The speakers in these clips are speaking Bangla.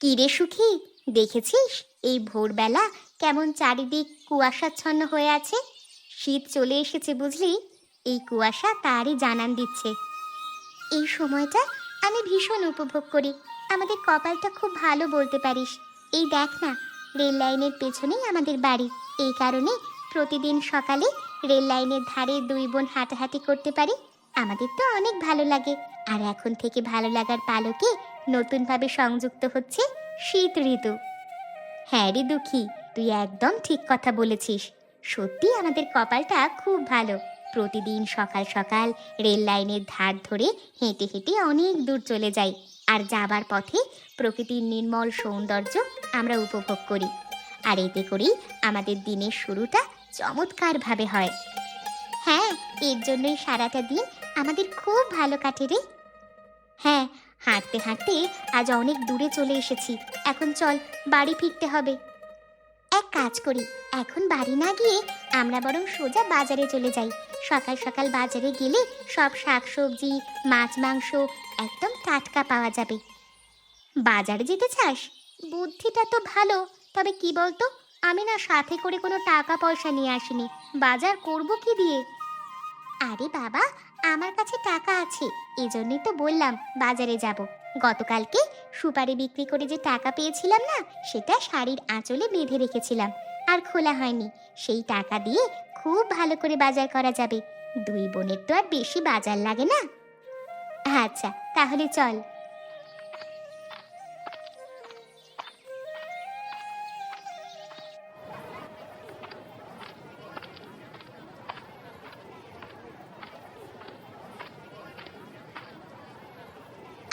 কি রে সুখী, দেখেছিস এই ভোরবেলা কেমন চারিদিক কুয়াশাচ্ছন্ন হয়ে আছে? শীত চলে এসেছে বুঝলি। এই কুয়াশা তারই জানান দিচ্ছে। এই সময়টা আমি ভীষণ উপভোগ করি। আমাদের কপালটা খুব ভালো বলতে পারিস। এই দেখ না, রেল লাইনের পেছনেই আমাদের বাড়ি। এই কারণে প্রতিদিন সকালে রেল লাইনের ধারে দুই বোন হাঁটাহাঁটি করতে পারি। আমাদের তো অনেক ভালো লাগে। আর এখন থেকে ভালো লাগার পালকে নতুনভাবে সংযুক্ত হচ্ছে শীত ঋতু। হ্যাঁ রে দুঃখী, তুই একদম ঠিক কথা বলেছিস। সত্যি আমাদের কপালটা খুব ভালো। প্রতিদিন সকাল সকাল রেল লাইনের ধার ধরে হেঁটে হেঁটে অনেক দূর চলে যাই। আর যাবার পথে প্রকৃতির নির্মল সৌন্দর্য আমরা উপভোগ করি। আর এতে করেই আমাদের দিনের শুরুটা চমৎকারভাবে হয়। হ্যাঁ, এর জন্যই সারাটা দিন আমাদের খুব ভালো কাটে রে। হ্যাঁ, হাঁটতে হাঁটতে আজ অনেক দূরে চলে এসেছি। এখন চল, বাড়ি ফিরতে হবে। এক কাজ করি, এখন বাড়ি না গিয়ে আমরা বরং সোজা বাজারে চলে যাই। সকাল সকাল বাজারে গেলে সব শাকসবজি, মাছ মাংস একদম টাটকা পাওয়া যাবে। বাজারে যেতে চাস? বুদ্ধিটা তো ভালো, তবে কি বলতো, আমি না সাথে করে কোনো টাকা পয়সা নিয়ে আসিনি। বাজার করব কি দিয়ে? আরে বাবা, আমার কাছে টাকা আছে, এজন্যই তো বললাম বাজারে যাব। গতকালকে সুপারি বিক্রি করে যে টাকা পেয়েছিলাম না, সেটা শাড়ির আঁচলে বেঁধে রেখেছিলাম, আর খোলা হয়নি। সেই টাকা দিয়ে খুব ভালো করে বাজার করা যাবে। দুই বোনের তো আর বেশি বাজার লাগে না। আচ্ছা, তাহলে চল।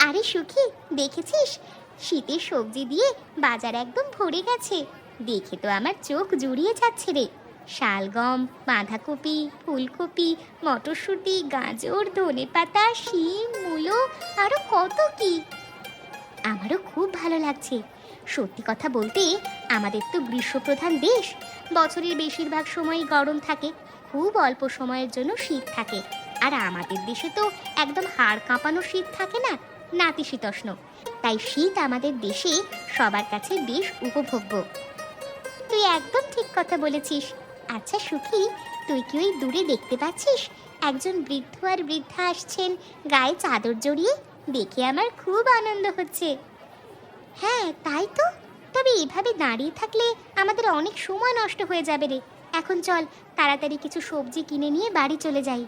আরে সুখী, দেখেছিস শীতের সবজি দিয়ে বাজার একদম ভরে গেছে। দেখে তো আমার চোখ জুড়িয়ে যাচ্ছে রে। শালগম, বাঁধাকপি, ফুলকপি, মটরশুঁটি, গাজর, ধনেপাতা, শিম, মূলো, আরো কত কি। আমারও খুব ভালো লাগছে। সত্যি কথা বলতে, আমাদের তো গ্রীষ্মপ্রধান দেশ। বছরের বেশিরভাগ সময়ই গরম থাকে, খুব অল্প সময়ের জন্য শীত থাকে। আর আমাদের দেশে তো একদম হাড় কাঁপানো শীত থাকে না, নাতিশীতোষ্ণ। তাই শীত আমাদের দেশে সবার কাছে বেশ উপভোগ্য। তুই একদম ঠিক কথা বলেছিস। আচ্ছা সুখী, তুই কি ওই দূরে দেখতে পাচ্ছিস একজন বৃদ্ধ আর বৃদ্ধা আসছেন, গায়ে চাদর জড়িয়ে? দেখে আমার খুব আনন্দ হচ্ছে। হ্যাঁ তাই তো, তবে এভাবে দাঁড়িয়ে থাকলে আমাদের অনেক সময় নষ্ট হয়ে যাবে রে। এখন চল, তাড়াতাড়ি কিছু সবজি কিনে নিয়ে বাড়ি চলে যাই।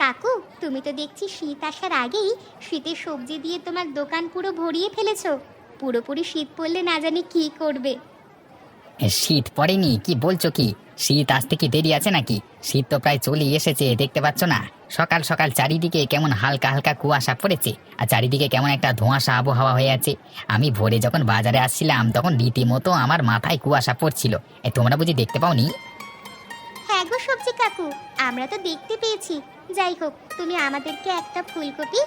কাকু, তুমি তো দেখছি শীত আসার আগেই শীতের সবজি দিয়ে তোমার দোকান পুরো ভরিয়ে ফেলেছো। পুরোপুরি শীত পড়লে না জানি কি করবে। শীত পড়েনি? কি বলছো কি? শীত আসতে কি দেরি আছে নাকি? শীত তো প্রায় চলেই এসেছে, দেখতে পাচ্ছ না? সকাল সকাল চারিদিকে কেমন হালকা হালকা কুয়াশা পড়েছে, আর চারিদিকে কেমন একটা ধোঁয়াশা আবহাওয়া হয়ে আছে। আমি ভোরে যখন বাজারে আসছিলাম তখন রীতিমতো আমার মাথায় কুয়াশা পড়ছিল। তোমরা বুঝি দেখতে পাওনি? হ্যাঁ গো সবজি কাকু, আমরা তো দেখতে পেয়েছি। যাই হোক, তুমি আমাদেরকে একটা ফুলকপি,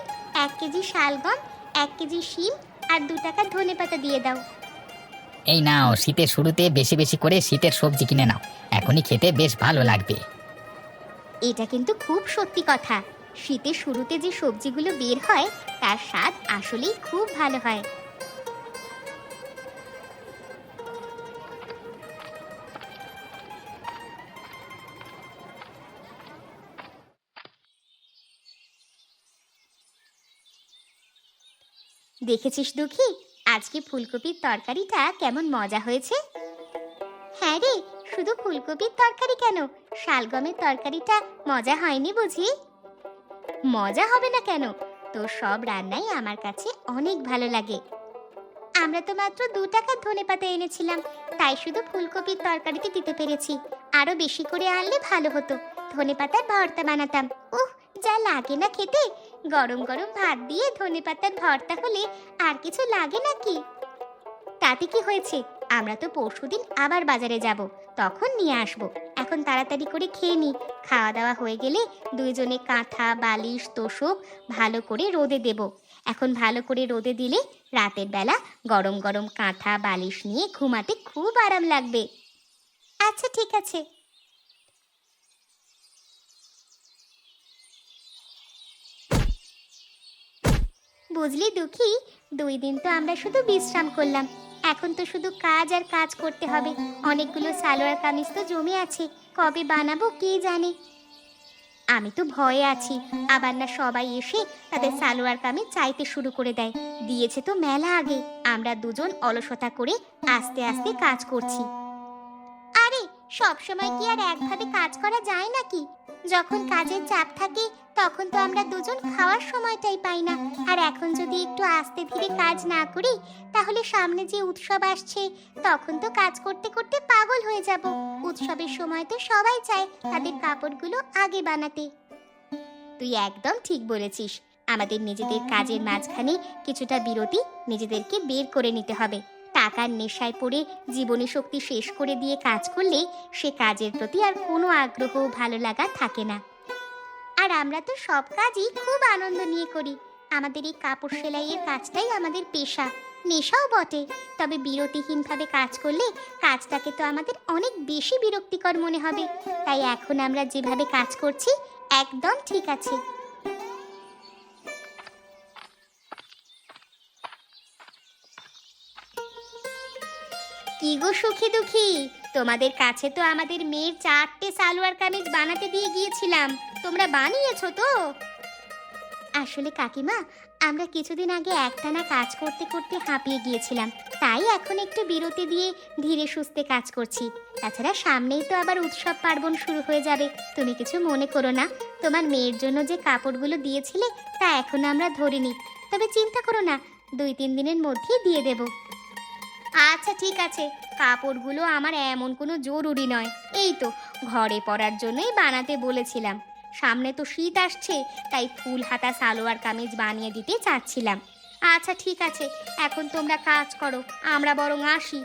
1 কেজি শালগম, 1 কেজি শিম আর 2 টাকা ধনেপাতা দিয়ে দাও। এই নাও, শীতের শুরুতে বেশি বেশি করে শীতের সবজি কিনে নাও, এখনই খেতে বেশ ভালো লাগবে। এটা কিন্তু খুব সত্যি কথা। শীতের শুরুতে যে সবজিগুলো বের হয় তার স্বাদ আসলেই খুব ভালো হয়। দেখেছিস দুঃখী, আজকে ফুলকপির তরকারিটা কেমন মজা হয়েছে? হ্যাঁ রে, শুধু ফুলকপির তরকারি কেন, শালগমের তরকারিটা মজা হয়নি বুঝি? মজা হবে না কেন? তোর সব রান্নাই আমার কাছে অনেক ভালো লাগে। আমরা তো মাত্র 2 টাকার ধনেপাতা এনেছিলাম, তাই শুধু ফুলকপির তরকারিতে দিতে পেরেছি। আরো বেশি করে আনলে ভালো হতো, ধনেপাতার ভর্তা বানাতাম। উহ, যা লাগে না খেতে। গরম গরম ভাত দিয়ে ধনেপাতার ভর্তা হলে আর কিছু লাগে নাকি? তাতে কি হয়েছে, আমরা তো পরশুদিন আবার বাজারে যাব, তখন নিয়ে আসব। এখন তাড়াতাড়ি করে খেয়ে নি। খাওয়া দাওয়া হয়ে গেলে দুইজনে কাঁথা, বালিশ, তোশক ভালো করে রোদে দেব। এখন ভালো করে রোদে দিলে রাতের বেলা গরম গরম কাঁথা বালিশ নিয়ে ঘুমাতে খুব আরাম লাগবে। আচ্ছা ঠিক আছে। বুঝলি দুঃখী, 2 দিন তো আমরা শুধু বিশ্রাম করলাম, এখন তো শুধু কাজ আর কাজ করতে হবে। অনেকগুলো সালোয়ার কামিজ তো জমে আছে, কবে বানাবো কে জানে। আমি তো ভয়ে আছি, আবার না সবাই এসে তাদের সালোয়ার কামিজ চাইতে শুরু করে দেয়। দিয়েছে তো মেলা আগে, আমরা দুজন অলসতা করে আস্তে আস্তে কাজ করছি। আরে সব সময় কি আর একভাবে কাজ করা যায় নাকি? যখন কাজের চাপ থাকে তখন তো আমরা দুজন খাওয়ার সময়টাই পাই না। আর এখন যদি একটু আস্তে ধীরে কাজ না করি, তাহলে সামনে যে উৎসব আসছে তখন তো কাজ করতে করতে পাগল হয়ে যাব। উৎসবের সময় তো সবাই চায় তাদের কাপড়গুলো আগে বানাতে। তুই একদম ঠিক বলেছিস, আমাদের নিজেদের কাজের মাঝখানে কিছুটা বিরতি নিজেদেরকে বের করে নিতে হবে। টাকার নেশায় পড়ে জীবনী শক্তি শেষ করে দিয়ে কাজ করলে সে কাজের প্রতি আর কোনো আগ্রহ ভালো লাগা থাকে না। আর আমরা তো সব কাজই খুব আনন্দ নিয়ে করি। আমাদের এই কাপড় সেলাইয়ের কাজটাই আমাদের পেশা, নেশাও বটে। তবে বিরতিহীনভাবে কাজ করলে কাজটাকে তো আমাদের অনেক বেশি বিরক্তিকর মনে হবে। তাই এখন আমরা যেভাবে কাজ করছি একদম ঠিক আছে। কি গো সুখী দুঃখী, তোমাদের কাছে তো আমাদের মেয়ের 4টে সালোয়ার কামিজ বানাতে দিয়ে গিয়েছিলাম, তোমরা বানিয়েছো তো? আসলে কাকিমা, আমরা কিছুদিন আগে একটানা কাজ করতে করতে হাঁপিয়ে গিয়েছিলাম, তাই এখন একটু বিরতি দিয়ে ধীরে সুস্থে কাজ করছি। তাছাড়া সামনেই তো আবার উৎসব পার্বণ শুরু হয়ে যাবে, তুমি কিছু মনে করো না। তোমার মেয়ের জন্য যে কাপড়গুলো দিয়েছিলে তা এখন আমরা ধরিনি, তবে চিন্তা করো না, 2-3 দিনের মধ্যেই দিয়ে দেব। আচ্ছা ঠিক আছে, কাপড়গুলো আমার এমন কোনো জরুরি নয়, এই তো ঘরে পরার জন্যই বানাতে বলেছিলাম। সামনে তো শীত আসছে, তাই ফুল হাতা সালোয়ার কামিজ বানিয়ে দিতে চাচ্ছিলাম। আচ্ছা ঠিক আছে, এখন তোমরা কাজ করো, আমরা বরং আসি।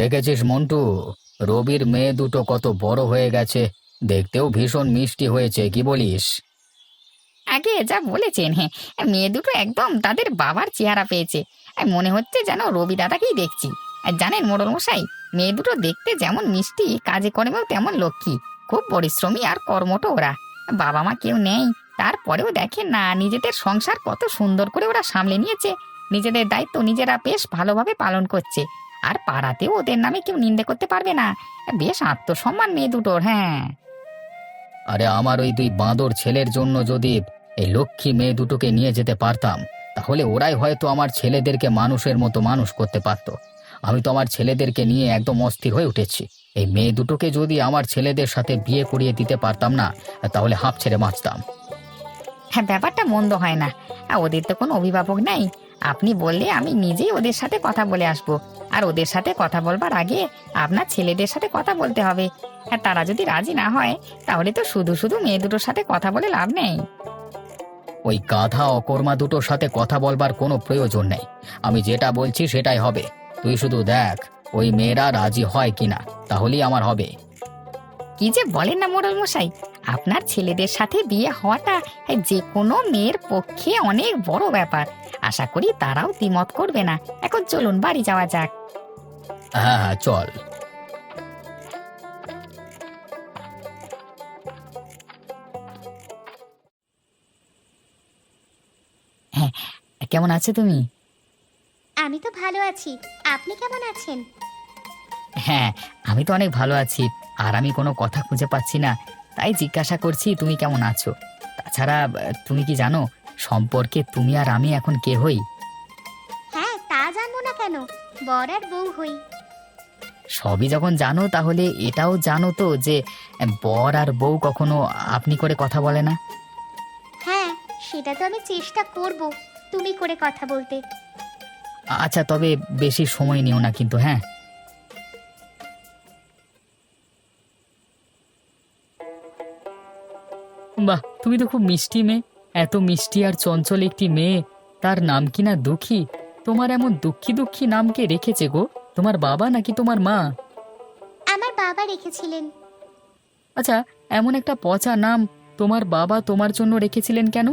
দেখেছিস মন্টু, রবির মেয়ে দুটো কত বড় হয়ে গেছে, দেখতেও ভীষণ মিষ্টি হয়েছে, কি বলিস? আগে যা বলেছেন, হ্যাঁ, মেয়ে দুটো একদম তাদের বাবার চেহারা পেয়েছে। মনে হচ্ছে যেন রবি দাদাকেই দেখছি। আর জানেন মোড়ল মশাই, মেয়ে দুটো দেখতে যেমন মিষ্টি, কাজে কর্মেও তেমন লক্ষ্মী। খুব পরিশ্রমী আর কর্মঠ ওরা। বাবা মা কেউ নেই, তারপরেও দেখেন না নিজেদের সংসার কত সুন্দর করে ওরা সামলে নিয়েছে। নিজেদের দায়িত্ব নিজেরা বেশ ভালোভাবে পালন করছে। আর পাড়াতেও ওদের নামে কেউ নিন্দে করতে পারবে না। বেশ আত্মসম্মান মেয়ে দুটোর, হ্যাঁ। আরে আমার ওই 2 বাঁদর ছেলের জন্য যদি এই লক্ষ্মী মেয়ে দুটোকে নিয়ে যেতে পারতাম, তাহলে ওরাই হয়তো আমার ছেলেদেরকে মানুষের মতো মানুষ করতে পারতো। আমি তো আমার ছেলেদেরকে নিয়ে একদম অস্থির হয়ে উঠেছি। এই মেয়ে দুটোকে যদি আমার ছেলেদের সাথে বিয়ে করিয়ে দিতে পারতাম না, তাহলে হাঁপ ছেড়ে বাঁচতাম। হ্যাঁ, ব্যাপারটা মন্দ হয় না। ওদের তো কোনো অভিভাবক নেই, আপনি বললে আমি নিজেই ওদের সাথে কথা বলে আসবো। আর ওদের সাথে কথা বলবার আগে আপনার ছেলেদের সাথে কথা বলতে হবে। আর তারা যদি রাজি না হয়, তাহলে তো শুধু শুধু মেয়ে দুটোর সাথে কথা বলে লাভ নেই। ওই গাধা অকর্মা দুটোর সাথে কথা বলবার কোনো প্রয়োজন নেই। আমি যেটা বলছি সেটাই হবে। তুই শুধু দেখ ওই মেয়েরা রাজি হয় কিনা, তাহলেই আমার হবে। কি যে বলেন না মোড়ল মশাই, আপনার ছেলেদের সাথে বিয়ে হওয়াটা যে কোনো মেয়ের পক্ষে অনেক বড় ব্যাপার। আশা করি তারাও দ্বিমত করবে না। এখন চলুন বাড়ি যাওয়া যাক। হ্যাঁ হ্যাঁ, চল। হ্যাঁ, কেমন আছো তুমি? আমি তো ভালো আছি, আপনি কেমন আছেন? হ্যাঁ, আমি তো অনেক ভালো আছি। আর আমি কোনো কথা খুঁজে পাচ্ছি না, তাই জিজ্ঞাসা করছি তুমি কেমন আছো। তাছাড়া তুমি কি জানো সম্পর্কে তুমি আর আমি এখন কে হই? হ্যাঁ, তা জানবো না কেন, বর আর বউ হই। সবই যখন জানো, তাহলে এটাও জানো তো যে বর আর বউ কখনো আপনি করে কথা বলে না। হ্যাঁ, সেটা তো আমি চেষ্টা করব তুমি করে কথা বলতে। আচ্ছা, তবে বেশি সময় নিও না কিন্তু, হ্যাঁ। বাহ, তুমি তো খুব মিষ্টি মেয়ে। এত মিষ্টি আর চঞ্চল একটি মেয়ে, তার নাম কি না দুঃখী। তোমার এমন দুঃখী দুঃখী নাম কে রেখেছে গো? তোমার বাবা নাকি তোমার মা? আমার বাবা রেখেছিলেন। আচ্ছা, এমন একটা পচা নাম তোমার বাবা তোমার জন্য রেখেছিলেন কেন?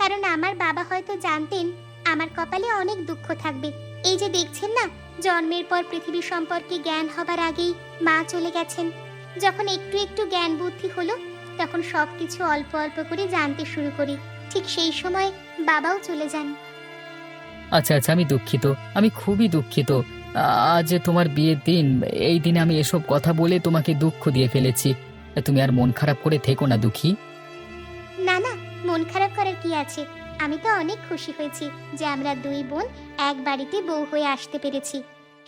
কারণ আমার বাবা হয়তো জানতেন আমার কপালে অনেক দুঃখ থাকবে। এই যে দেখছেন না, জন্মের পর পৃথিবী সম্পর্কে জ্ঞান হবার আগেই মা চলে গেছেন। যখন একটু একটু জ্ঞান বুদ্ধি হলো, তখন সবকিছু অল্প অল্প করে জানতে শুরু করি। ঠিক সেই সময় বাবাও চলে যান। আচ্ছা আচ্ছা, আমি দুঃখিত, আমি খুবই দুঃখিত। আজ যে তোমার বিয়ের দিন, এই দিনে আমি এসব কথা বলে তোমাকে দুঃখ দিয়ে ফেলেছি। তুমি আর মন খারাপ করে থেকো না দুঃখী। না না, মন খারাপ করার কি আছে? আমি তো অনেক খুশি হয়েছি যে আমরা দুই বোন এক বাড়িতে বউ হয়ে আসতে পেরেছি।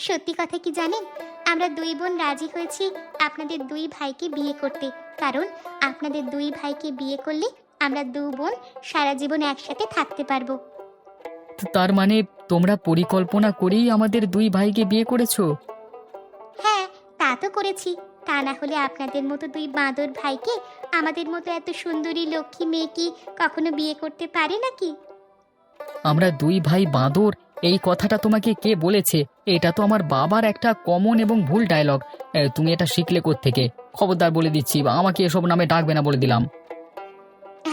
সত্যি কথা কি জানেন, আমরা দুই বোন রাজি হয়েছি আপনাদের দুই ভাইকে বিয়ে করতে। কারণ আপনাদের দুই ভাইকে বিয়ে করলে আমরা দু বোন সারা জীবন একসাথে থাকতে পারবো। তো তার মানে তোমরা পরিকল্পনা করেই আমাদের দুই ভাইকে বিয়ে করেছো? হ্যাঁ, তা তো করেছি। তা না হলে আপনাদের মতো দুই বাঁদর ভাইকে আমাদের মতো এত সুন্দরী লক্ষ্মী মেয়ে কি কখনো বিয়ে করতে পারে নাকি? আমরা দুই ভাই বাঁদর, এই কথাটা তোমাকে কে বলেছে? এটা তো আমার বাবার একটা কমন এবং ভুল ডায়লগ। তুমি এটা শিখলে কোত্থেকে? খবরদার বলে দিচ্ছি, আমাকে এসব নামে ডাকবে না বলে দিলাম।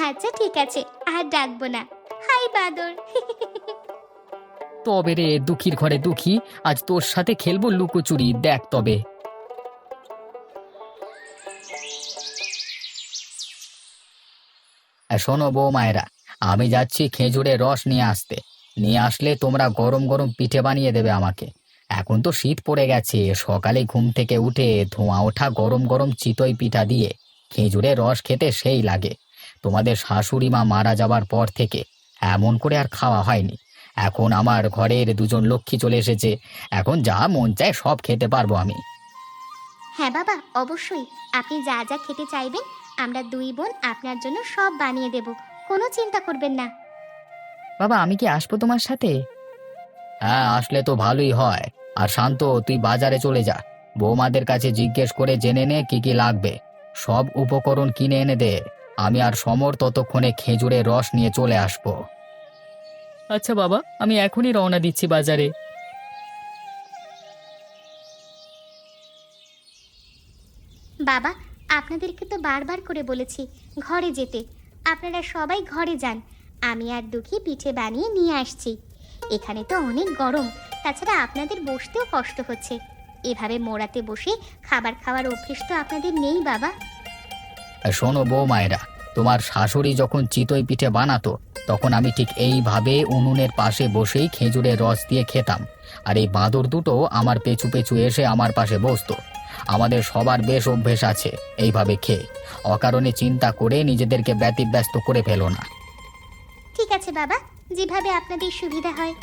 আচ্ছা ঠিক আছে, আর ডাকবো না। হাই বাঁদর। তবে রে দুঃখীর ঘরে দুঃখী, আজ তোর সাথে খেলবো লুকোচুরি, দেখ তবে। শোনো বৌমায়েরা, আমি যাচ্ছি খেজুরের রস নিয়ে আসতে। নিয়ে আসলে তোমরা গরম গরম পিঠে বানিয়ে দেবে আমাকে। এখন তো শীত পড়ে গেছে, সকালে ঘুম থেকে উঠে ধোঁয়া ওঠা গরম গরম চিতই পিঠা দিয়ে খেজুরের রস খেতে সেই লাগে। তোমাদের শাশুড়ি মা মারা যাবার পর থেকে এমন করে আর খাওয়া হয়নি। এখন আমার ঘরের দুজন লক্ষ্মী চলে এসেছে, এখন যা মন চায় সব খেতে পারবো আমি। হ্যাঁ বাবা, অবশ্যই আপনি যা যা খেতে চাইবেন আমরা দুই বোন আপনার জন্য সব বানিয়ে দেব। কোনো চিন্তা করবেন না। বাবা, আমি কি আসবো তোমার সাথে? হ্যাঁ, আসলে তো ভালোই হয়। আর শান্ত, তুই বাজারে চলে যা, বৌমাদের কাছে জিজ্ঞেস করে জেনে নে কি কি লাগবে। সব উপকরণ কিনে এনে দে। আমি আর সমর ততক্ষণে খেজুরের রস নিয়ে চলে আসবো। আচ্ছা বাবা, আমি এখনই রওনা দিচ্ছি বাজারে। বাবা, আপনাদেরকে তো বারবার করে বলেছি ঘরে যেতে। আপনারা সবাই ঘরে যান, আমি আর দুঃখী পিঠে বানিয়ে নিয়ে আসছি। এখানে তো অনেক গরম, তাছাড়া আপনাদের বসতেও কষ্ট হচ্ছে। এভাবে মোড়াতে বসে খাবার খাওয়ার অভ্যেস তো আপনাদের নেই বাবা। শোনো বৌমায়েরা, তোমার শাশুড়ি যখন চিতই পিঠে বানাতো, তখন আমি ঠিক এইভাবে উনুনের পাশে বসেই খেজুরের রস দিয়ে খেতাম। আর এই বাঁদর দুটো আমার পেছু পেছু এসে আমার পাশে বসতো। আমাদের সবার বেশ অভ্যেস আছে এইভাবে খেয়ে। অকারণে চিন্তা করে নিজেদেরকে ব্যতিব্যস্ত করে ফেলো না। ঠিক আছে বাবা, যেভাবে আপনাদের সুবিধা হয়।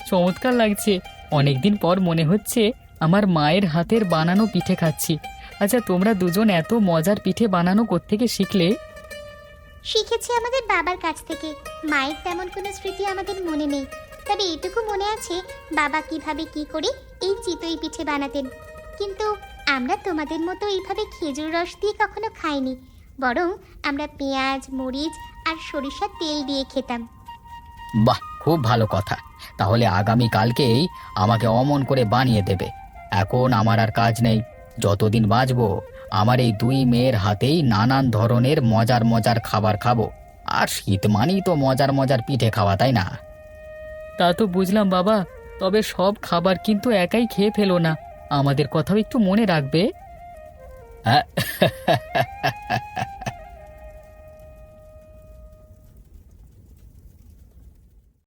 চমৎকার লাগছে, অনেকদিন পর মনে হচ্ছে আমার মায়ের হাতের বানানো পিঠে খাচ্ছি। আচ্ছা, তোমরা দুজন এত মজার পিঠে বানানো কোত্থেকে শিখলে? শিখেছি আমাদের বাবার কাছ থেকে। মায়ের তেমন কোনো স্মৃতি আমাদের মনে নেই, তবে এটুকু মনে আছে বাবা কিভাবে কি করে এই চিতই পিঠে বানাতেন। কিন্তু আমরা তোমাদের মতো এইভাবে খেজুর রস দিয়ে কখনো খাইনি, বরং আমরা পেঁয়াজ, মরিচ আর সরিষার তেল দিয়ে খেতাম। বাহ, খুব ভালো কথা। তাহলে আগামী কালকেই আমাকে অমন করে বানিয়ে দেবে। এখন আমার আর কাজ নেই, যতদিন বাঁচবো আমার এই দুই মেয়ের হাতেই নানান ধরনের মজার মজার খাবার খাবো। আর শীত মানেই তো মজার মজার পিঠে খাওয়া, তাই না? তা তো বুঝলাম বাবা, তবে সব খাবার কিন্তু একাই খেয়ে ফেলো না, আমাদের কথাও একটু মনে রাখবে।